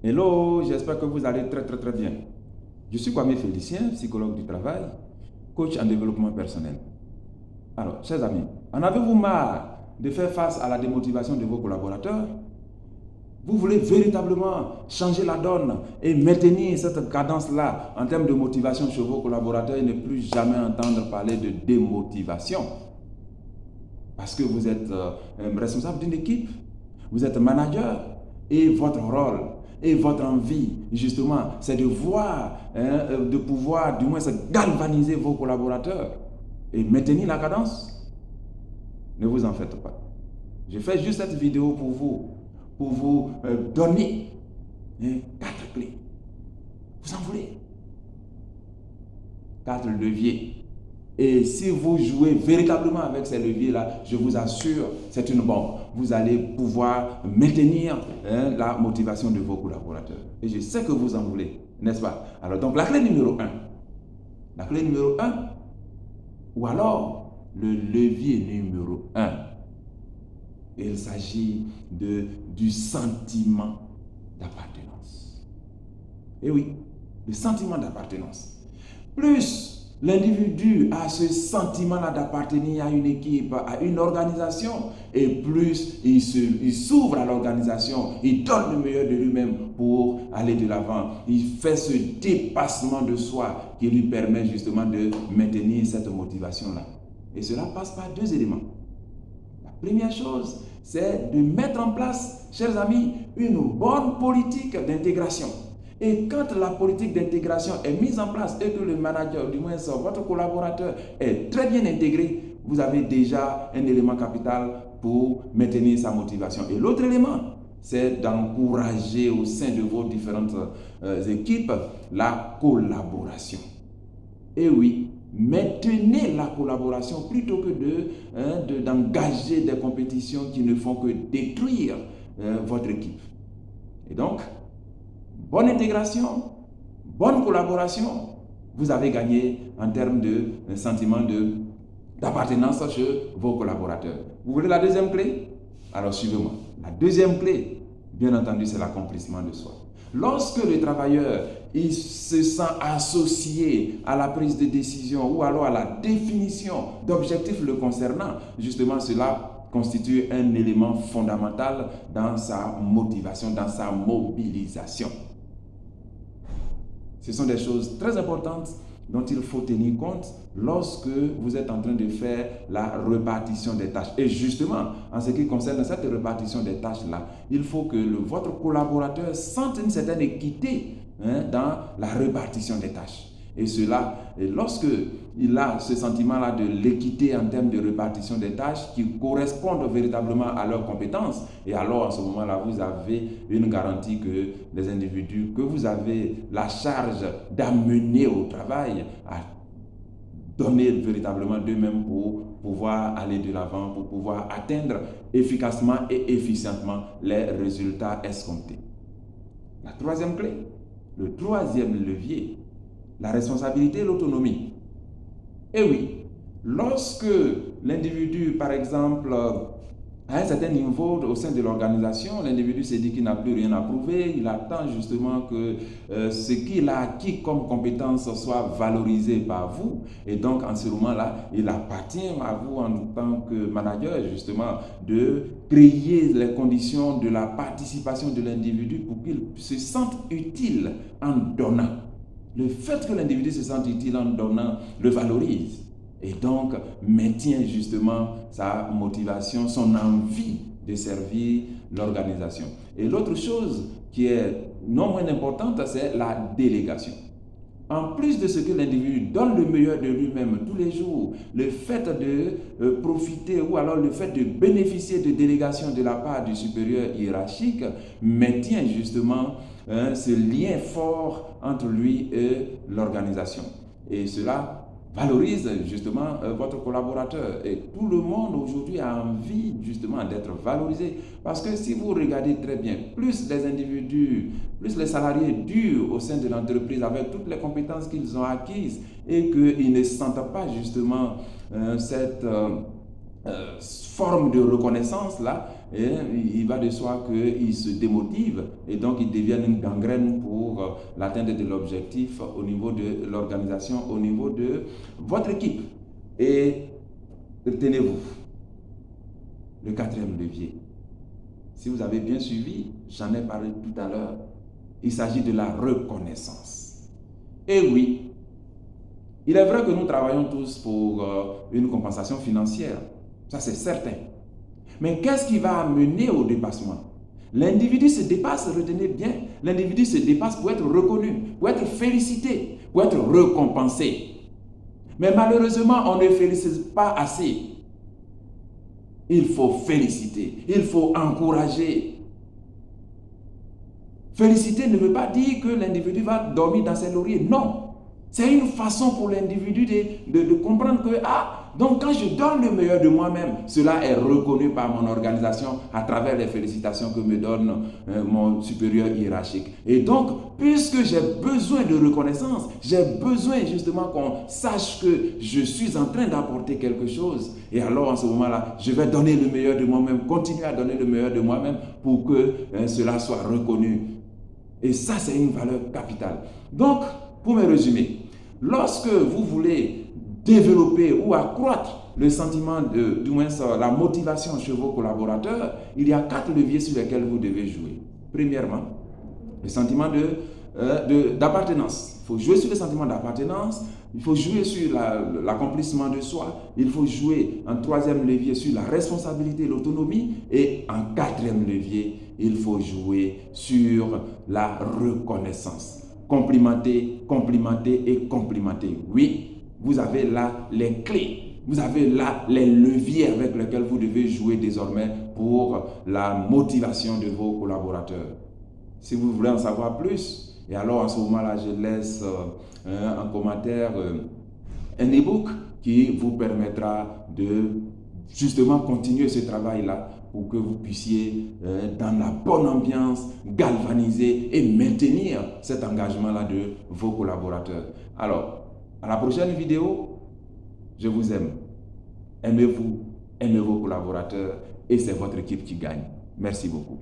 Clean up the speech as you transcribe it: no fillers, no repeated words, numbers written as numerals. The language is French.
Hello, j'espère que vous allez très bien. Je suis Kwame Félicien, psychologue du travail, coach en développement personnel. Alors, chers amis, en avez-vous marre de faire face à la démotivation de vos collaborateurs? Vous voulez véritablement changer la donne et maintenir cette cadence-là en termes de motivation chez vos collaborateurs et ne plus jamais entendre parler de démotivation. Parce que vous êtes responsable d'une équipe, vous êtes manager et votre rôle et votre envie, justement, c'est de voir, de pouvoir du moins galvaniser vos collaborateurs et maintenir la cadence. Ne vous en faites pas. Je fais juste cette vidéo pour vous donner 4 clés. Vous en voulez? 4 leviers. Et si vous jouez véritablement avec ces leviers-là, je vous assure, c'est une bombe. Vous allez pouvoir maintenir la motivation de vos collaborateurs. Et je sais que vous en voulez, n'est-ce pas? Alors donc, la clé numéro 1. La clé numéro 1, ou alors le levier numéro 1. Il s'agit du sentiment d'appartenance. Et oui, le sentiment d'appartenance. Plus l'individu a ce sentiment-là d'appartenir à une équipe, à une organisation, et plus il s'ouvre à l'organisation, il donne le meilleur de lui-même pour aller de l'avant. Il fait ce dépassement de soi qui lui permet justement de maintenir cette motivation-là. Et cela passe par 2 éléments. La première chose, c'est de mettre en place, chers amis, une bonne politique d'intégration. Et quand la politique d'intégration est mise en place et que le manager, du moins votre collaborateur, est très bien intégré, vous avez déjà un élément capital pour maintenir sa motivation. Et l'autre élément, c'est d'encourager au sein de vos différentes équipes la collaboration. Et oui, maintenez la collaboration plutôt que d'engager des compétitions qui ne font que détruire votre équipe. Et donc, bonne intégration, bonne collaboration, vous avez gagné en termes de sentiment d'appartenance chez vos collaborateurs. Vous voulez la deuxième clé? Alors suivez-moi. La deuxième clé, bien entendu, c'est l'accomplissement de soi. Lorsque le travailleur il se sent associé à la prise de décision ou alors à la définition d'objectifs le concernant, justement cela constitue un élément fondamental dans sa motivation, dans sa mobilisation. Ce sont des choses très importantes dont il faut tenir compte lorsque vous êtes en train de faire la répartition des tâches. Et justement, en ce qui concerne cette répartition des tâches-là, il faut que votre collaborateur sente une certaine équité dans la répartition des tâches. Et cela, lorsque il a ce sentiment-là de l'équité en termes de répartition des tâches qui correspondent véritablement à leurs compétences, et alors à ce moment-là, vous avez une garantie que les individus que vous avez la charge d'amener au travail à donner véritablement d'eux-mêmes pour pouvoir aller de l'avant, pour pouvoir atteindre efficacement et efficiemment les résultats escomptés. La troisième clé, le troisième levier, la responsabilité et l'autonomie. Et oui, lorsque l'individu, par exemple, à un certain niveau au sein de l'organisation, l'individu s'est dit qu'il n'a plus rien à prouver, il attend justement que ce qu'il a acquis comme compétence soit valorisé par vous. Et donc, en ce moment-là, il appartient à vous en tant que manager, justement, de créer les conditions de la participation de l'individu pour qu'il se sente utile en donnant. Le fait que l'individu se sente utile en donnant le valorise et donc maintient justement sa motivation, son envie de servir l'organisation. Et l'autre chose qui est non moins importante, c'est la délégation. En plus de ce que l'individu donne le meilleur de lui-même tous les jours, le fait de profiter ou alors le fait de bénéficier de délégations de la part du supérieur hiérarchique maintient justement ce lien fort entre lui et l'organisation. Et cela valorise justement votre collaborateur. Et tout le monde aujourd'hui a envie justement d'être valorisé. Parce que si vous regardez très bien, plus les individus, plus les salariés durent au sein de l'entreprise avec toutes les compétences qu'ils ont acquises et qu'ils ne sentent pas justement cette forme de reconnaissance-là, il va de soi qu'ils se démotivent et donc ils deviennent une gangrène pour l'atteinte de l'objectif au niveau de l'organisation, au niveau de votre équipe. Et retenez-vous, le quatrième levier. Si vous avez bien suivi, j'en ai parlé tout à l'heure, il s'agit de la reconnaissance. Et oui, il est vrai que nous travaillons tous pour une compensation financière, ça c'est certain. Mais qu'est-ce qui va amener au dépassement? L'individu se dépasse, retenez bien, l'individu se dépasse pour être reconnu, pour être félicité, pour être récompensé. Mais malheureusement, on ne félicite pas assez. Il faut féliciter, il faut encourager. Féliciter ne veut pas dire que l'individu va dormir dans ses lauriers. Non. C'est une façon pour l'individu de comprendre que, donc quand je donne le meilleur de moi-même, cela est reconnu par mon organisation à travers les félicitations que me donne mon supérieur hiérarchique. Et donc, puisque j'ai besoin de reconnaissance, j'ai besoin justement qu'on sache que je suis en train d'apporter quelque chose. Et alors, en ce moment-là, je vais donner le meilleur de moi-même, continuer à donner le meilleur de moi-même pour que cela soit reconnu. Et ça, c'est une valeur capitale. Donc, pour me résumer, lorsque vous voulez développer ou accroître le sentiment du moins la motivation chez vos collaborateurs, il y a 4 leviers sur lesquels vous devez jouer. Premièrement, le sentiment d'appartenance. Il faut jouer sur le sentiment d'appartenance, il faut jouer sur l'accomplissement de soi, il faut jouer en 3e levier sur la responsabilité et l'autonomie, et en 4e levier, il faut jouer sur la reconnaissance. Complimenter, complimenter et complimenter. Oui, vous avez là les clés. Vous avez là les leviers avec lesquels vous devez jouer désormais pour la motivation de vos collaborateurs. Si vous voulez en savoir plus, et alors en ce moment-là, je laisse en commentaire un e-book qui vous permettra de justement continuer ce travail-là pour que vous puissiez, dans la bonne ambiance, galvaniser et maintenir cet engagement-là de vos collaborateurs. Alors, à la prochaine vidéo, je vous aime. Aimez-vous, aimez vos collaborateurs et c'est votre équipe qui gagne. Merci beaucoup.